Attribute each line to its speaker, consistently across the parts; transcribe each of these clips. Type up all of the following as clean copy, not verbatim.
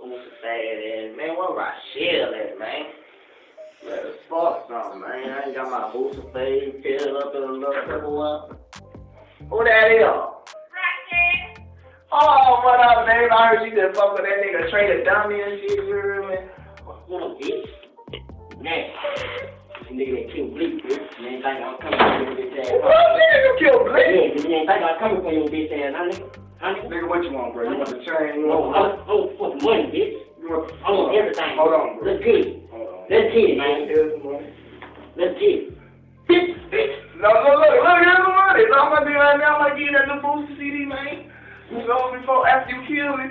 Speaker 1: Boosie Badazz, man. Where Rochelle at, man? Better fuck something, man. I ain't got my Boosie Badazz filled up in a little purple. Who that is?
Speaker 2: Rocky.
Speaker 1: Oh, what up, babe? I heard you just fuck with that nigga Trey Dummy and shit, you hear me? What up, bitch? Man, this nigga that killed Bleak, bitch. You ain't think I'm coming for your bitch ass. What nigga you killed Bleak? Yeah, you ain't think I'm coming for your bitch ass, huh, nigga?
Speaker 3: Nigga, what you want, bro? You want the chain? You want
Speaker 1: I want money, bitch. I want everything.
Speaker 3: Hold on, bro.
Speaker 1: Let's get it.
Speaker 3: Hold on.
Speaker 1: Let's get it, man.
Speaker 3: Here's the money.
Speaker 1: Let's get it. Bitch.
Speaker 3: No, look, here's the money. So I'm gonna do right now. I'm gonna give you that new Boosie CD, man. You know, before, after you kill me.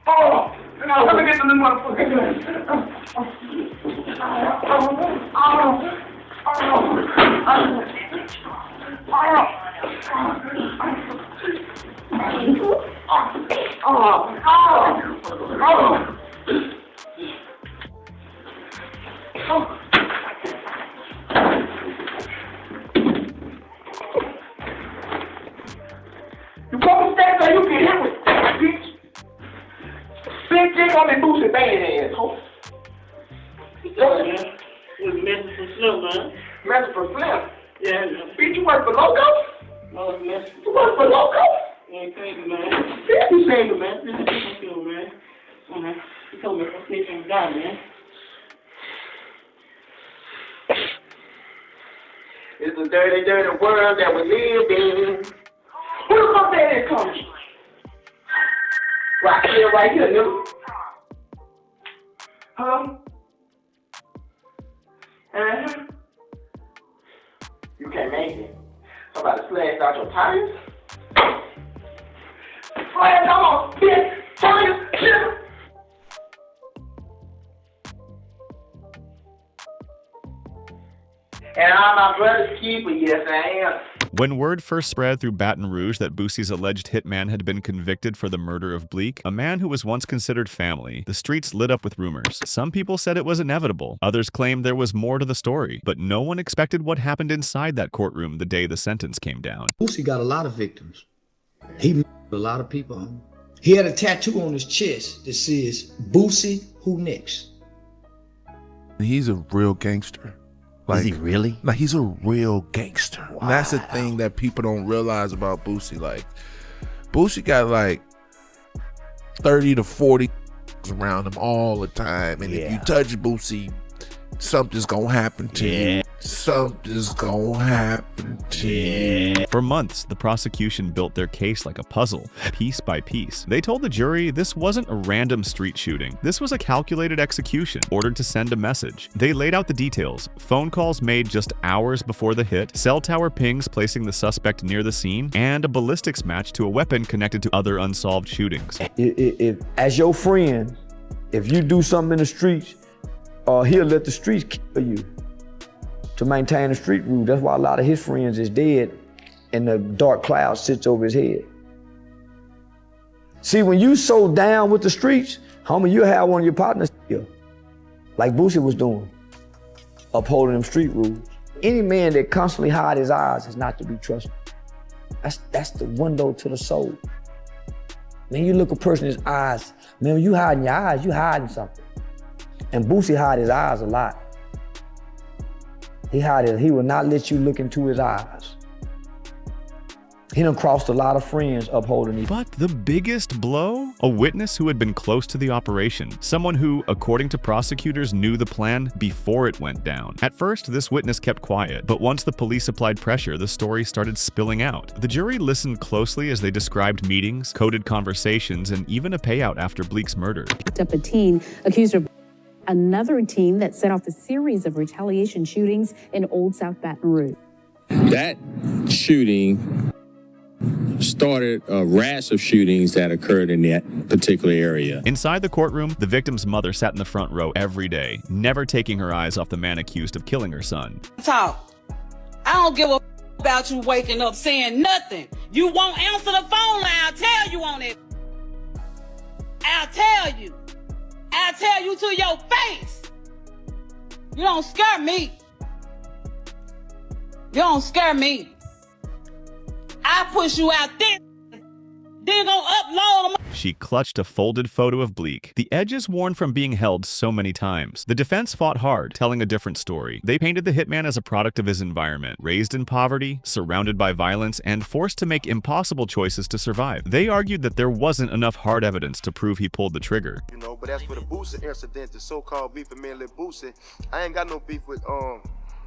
Speaker 3: Oh, let me get the new motherfucker. You come stand there, you get hit with that, bitch. Big dick on that Boosie Badazz, asshole.
Speaker 1: Man, you messing for Slim, man.
Speaker 3: Messing for Slim?
Speaker 1: Yeah,
Speaker 3: Bitch, you work for Loco?
Speaker 1: no, it's messing.
Speaker 3: You work for Loco?
Speaker 1: Ain't crazy, man.
Speaker 3: Bitch, you say you, man.
Speaker 1: This is what you feel, man. He told me to snitch and die, man.
Speaker 3: It's a dirty, dirty world that we live in. Who the fuck that is coming? Right here, nigga. Huh? Uh-huh. You can't make it. Somebody slashed out your tires? Slashed out my bitch tires, nigga. And I'm my brother's keeper, yes I am.
Speaker 4: When word first spread through Baton Rouge that Boosie's alleged hitman had been convicted for the murder of Bleak, a man who was once considered family, the streets lit up with rumors. Some people said it was inevitable. Others claimed there was more to the story. But no one expected what happened inside that courtroom the day the sentence came down.
Speaker 5: Boosie got a lot of victims. He murdered a lot of people. He had a tattoo on his chest that says, Boosie, who next?
Speaker 6: He's a real gangster.
Speaker 7: Is he really?
Speaker 6: Like, he's a real gangster.
Speaker 7: Wow.
Speaker 6: And that's the thing that people don't realize about Boosie. Like, Boosie got like 30 to 40 around him all the time. And if you touch Boosie, something's gonna happen to you. Something's gonna happen to you.
Speaker 4: For months, the prosecution built their case like a puzzle, piece by piece. They told the jury this wasn't a random street shooting. This was a calculated execution, ordered to send a message. They laid out the details: phone calls made just hours before the hit, cell tower pings placing the suspect near the scene, and a ballistics match to a weapon connected to other unsolved shootings.
Speaker 5: If as your friend, if you do something in the streets, he'll let the streets kill you to maintain the street rule. That's why a lot of his friends is dead and the dark cloud sits over his head. See, when you so down with the streets, homie, you have one of your partners here, like Boosie was doing, upholding them street rules. Any man that constantly hide his eyes is not to be trusted. That's the window to the soul. Man, you look a person in his eyes, man, when you hiding your eyes, you hiding something. And Boosie hide his eyes a lot. He will not let you look into his eyes. He done crossed a lot of friends upholding him.
Speaker 4: But the biggest blow? A witness who had been close to the operation. Someone who, according to prosecutors, knew the plan before it went down. At first, this witness kept quiet, but once the police applied pressure, the story started spilling out. The jury listened closely as they described meetings, coded conversations, and even a payout after Bleak's murder.
Speaker 8: Picked up a teen accused of another teen that set off a series of retaliation shootings in Old South Baton Rouge.
Speaker 9: That shooting started a rash of shootings that occurred in that particular area.
Speaker 4: Inside the courtroom, the victim's mother sat in the front row every day, never taking her eyes off the man accused of killing her son.
Speaker 10: Talk. I don't give a about you waking up saying nothing. You won't answer the phone line. I'll tell you on it. I'll tell you. I'll tell you to your face. You don't scare me. You don't scare me. I push you out there, then gonna upload them.
Speaker 4: She clutched a folded photo of Bleak, the edges worn from being held so many times. The defense fought hard, telling a different story. They painted the hitman as a product of his environment, raised in poverty, surrounded by violence, and forced to make impossible choices to survive. They argued that there wasn't enough hard evidence to prove he pulled the trigger.
Speaker 7: You know, but as for the Boosie incident, the so-called beef with me and Lil Boosie, I ain't got no beef with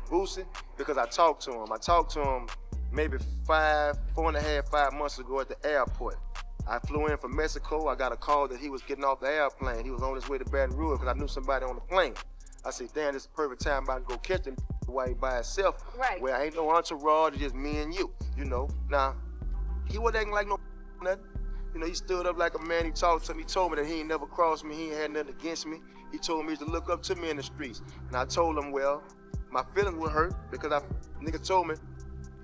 Speaker 7: Boosie because I talked to him. I talked to him maybe 4.5 months ago at the airport. I flew in from Mexico. I got a call that he was getting off the airplane. He was on his way to Baton Rouge because I knew somebody on the plane. I said, damn, this is the perfect time I can go catch him while he by himself.
Speaker 2: Right.
Speaker 7: Where ain't no entourage, it's just me and you, you know. Now, he wasn't acting like no nothing. You know, he stood up like a man. He talked to me. He told me that he ain't never crossed me. He ain't had nothing against me. He told me to look up to me in the streets. And I told him, well, my feelings were hurt because nigga told me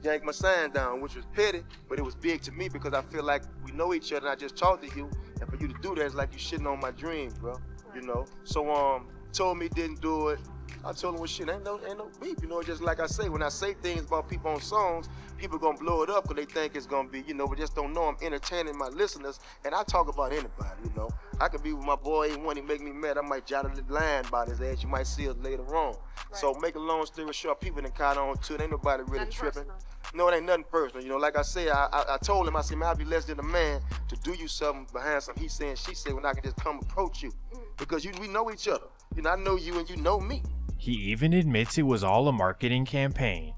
Speaker 7: yank my sign down, which was petty, but it was big to me because I feel like we know each other and I just talked to you, and for you to do that is like you shitting on my dreams, bro. You know? So told me didn't do it. I told him, well, shit, ain't no beef. You know, just like I say, when I say things about people on songs, people gonna blow it up because they think it's gonna be, you know, but just don't know I'm entertaining my listeners, and I talk about anybody, you know. I could be with my boy, and when he make me mad, I might jot a line about his ass. You might see us later on. Right. So make a long story short, people done caught on to it. Ain't nobody really nothing tripping. Personal. No, it ain't nothing personal. You know, like I said, I told him, I said, man, I'd be less than a man to do you something behind something he said and she said when I can just come approach you. Because we know each other. You know, I know you and you know me.
Speaker 11: He even admits it was all a marketing campaign.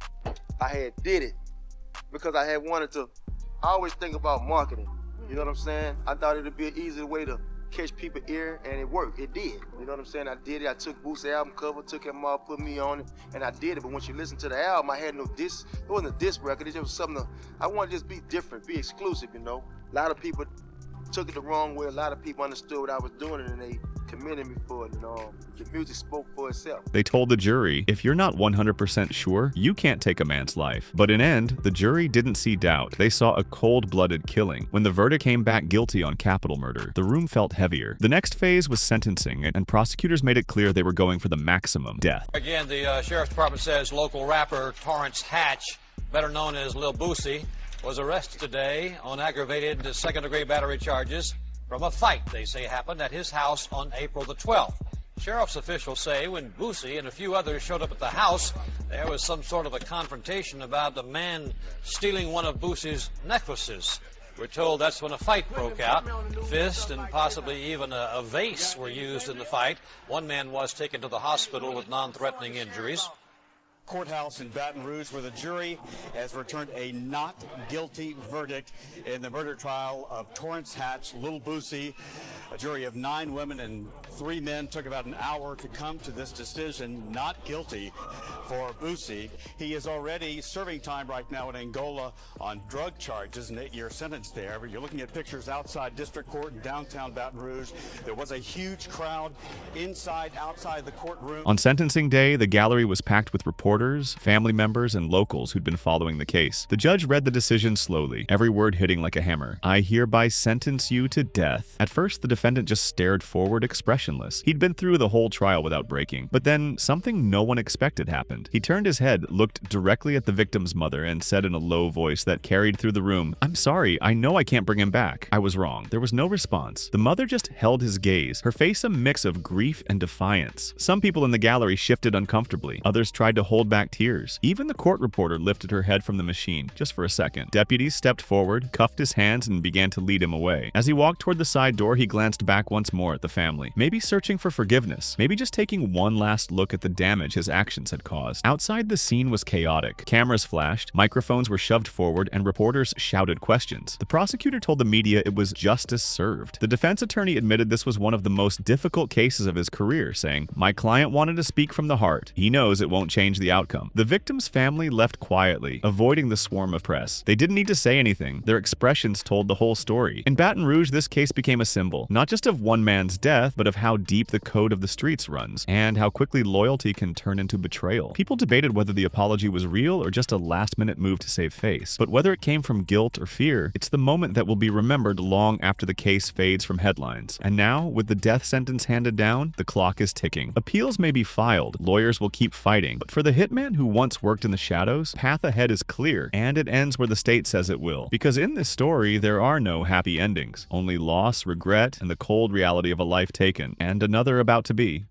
Speaker 7: I had did it because I had wanted to. I always think about marketing. You know what I'm saying? I thought it'd be an easy way to catch people's ear, and it worked. It did. You know what I'm saying? I did it. I took Boosie's album cover, took him off, put me on it, and I did it. But once you listen to the album, I had no diss. It wasn't a diss record. It just was something I wanted to just be different, be exclusive, you know? A lot of people took it the wrong way. A lot of people understood what I was doing, and they commended me for it, and the music spoke for itself.
Speaker 4: They told the jury, if you're not 100% sure, you can't take a man's life. But in end, the jury didn't see doubt. They saw a cold-blooded killing. When the verdict came back guilty on capital murder, the room felt heavier. The next phase was sentencing, and prosecutors made it clear they were going for the maximum, death.
Speaker 12: Again, the Sheriff's Department says local rapper Torrance Hatch, better known as Lil Boosie, was arrested today on aggravated second-degree battery charges from a fight they say happened at his house on April the 12th. Sheriff's officials say when Boosie and a few others showed up at the house, there was some sort of a confrontation about the man stealing one of Boosie's necklaces. We're told that's when a fight broke out. Fists and possibly even a vase were used in the fight. One man was taken to the hospital with non-threatening injuries.
Speaker 13: Courthouse in Baton Rouge, where the jury has returned a not guilty verdict in the murder trial of Torrance Hatch, Lil Boosie. A jury of 9 women and 3 men took about an hour to come to this decision, not guilty for Boosie. He is already serving time right now in Angola on drug charges, an 8-year sentence there. But you're looking at pictures outside District Court in downtown Baton Rouge. There was a huge crowd inside, outside the courtroom.
Speaker 4: On sentencing day, the gallery was packed with reporters, family members, and locals who'd been following the case. The judge read the decision slowly, every word hitting like a hammer. I hereby sentence you to death. At first, the defendant just stared forward expressionless. He'd been through the whole trial without breaking. But then, something no one expected happened. He turned his head, looked directly at the victim's mother, and said in a low voice that carried through the room, I'm sorry, I know I can't bring him back. I was wrong. There was no response. The mother just held his gaze, her face a mix of grief and defiance. Some people in the gallery shifted uncomfortably. Others tried to hold back tears. Even the court reporter lifted her head from the machine, just for a second. Deputies stepped forward, cuffed his hands, and began to lead him away. As he walked toward the side door, he glanced back once more at the family, maybe searching for forgiveness, maybe just taking one last look at the damage his actions had caused. Outside, the scene was chaotic. Cameras flashed, microphones were shoved forward, and reporters shouted questions. The prosecutor told the media it was justice served. The defense attorney admitted this was one of the most difficult cases of his career, saying, my client wanted to speak from the heart. He knows it won't change the outcome. The victim's family left quietly, avoiding the swarm of press. They didn't need to say anything. Their expressions told the whole story. In Baton Rouge, this case became a symbol, not just of one man's death, but of how deep the code of the streets runs, and how quickly loyalty can turn into betrayal. People debated whether the apology was real or just a last-minute move to save face. But whether it came from guilt or fear, it's the moment that will be remembered long after the case fades from headlines. And now, with the death sentence handed down, the clock is ticking. Appeals may be filed, lawyers will keep fighting, but for the hitman who once worked in the shadows, path ahead is clear, and it ends where the state says it will. Because in this story, there are no happy endings, only loss, regret, and the cold reality of a life taken, and another about to be.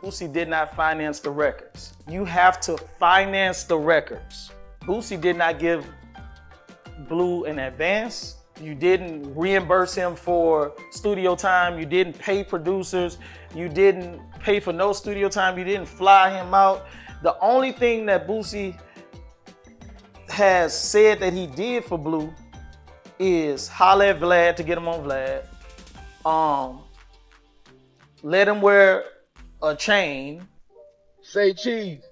Speaker 14: Boosie did not finance the records. You have to finance the records. Boosie did not give Blue an advance. You didn't reimburse him for studio time. You didn't pay producers. You didn't pay for no studio time. You didn't fly him out. The only thing that Boosie has said that he did for Blue is holler at Vlad to get him on Vlad. Let him wear a chain.
Speaker 15: Say cheese.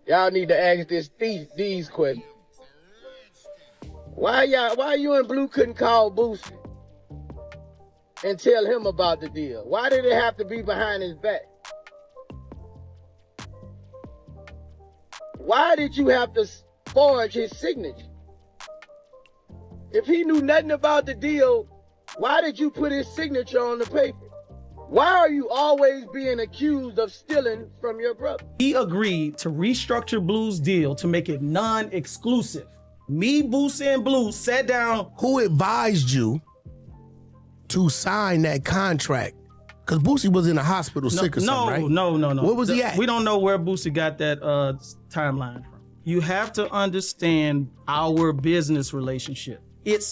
Speaker 15: Y'all need to ask these questions. Why you and Blue couldn't call Boosie and tell him about the deal? Why did it have to be behind his back? Why did you have to forge his signature? If he knew nothing about the deal, why did you put his signature on the paper? Why are you always being accused of stealing from your brother?
Speaker 14: He agreed to restructure Blue's deal to make it non-exclusive. Me, Boosie, and Blue sat down.
Speaker 16: Who advised you to sign that contract? Because Boosie was in the hospital sick or something, right?
Speaker 14: No.
Speaker 16: Where was he at?
Speaker 14: We don't know where Boosie got that timeline from. You have to understand our business relationship. It's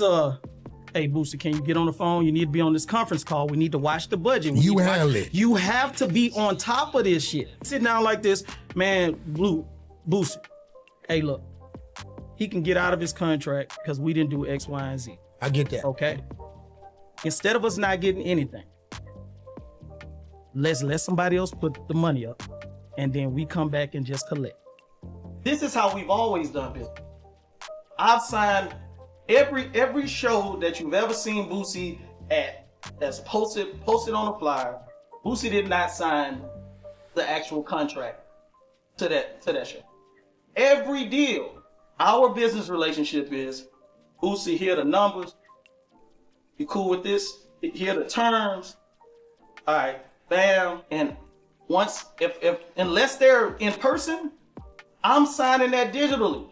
Speaker 14: hey, Boosie, can you get on the phone? You need to be on this conference call. We need to watch the budget.
Speaker 16: You handle it.
Speaker 14: You have to be on top of this shit. Sit down like this, man, Boosie, hey, look, he can get out of his contract because we didn't do X, Y, and Z.
Speaker 16: I get that.
Speaker 14: Okay? Instead of us not getting anything, let's let somebody else put the money up, and then we come back and just collect. This is how we've always done business. I've signed every show that you've ever seen Boosie at that's posted on a flyer. Boosie did not sign the actual contract to that show. Every deal, our business relationship is Boosie, here are the numbers. You cool with this? Here are the terms. All right, bam. And once, unless they're in person, I'm signing that digitally.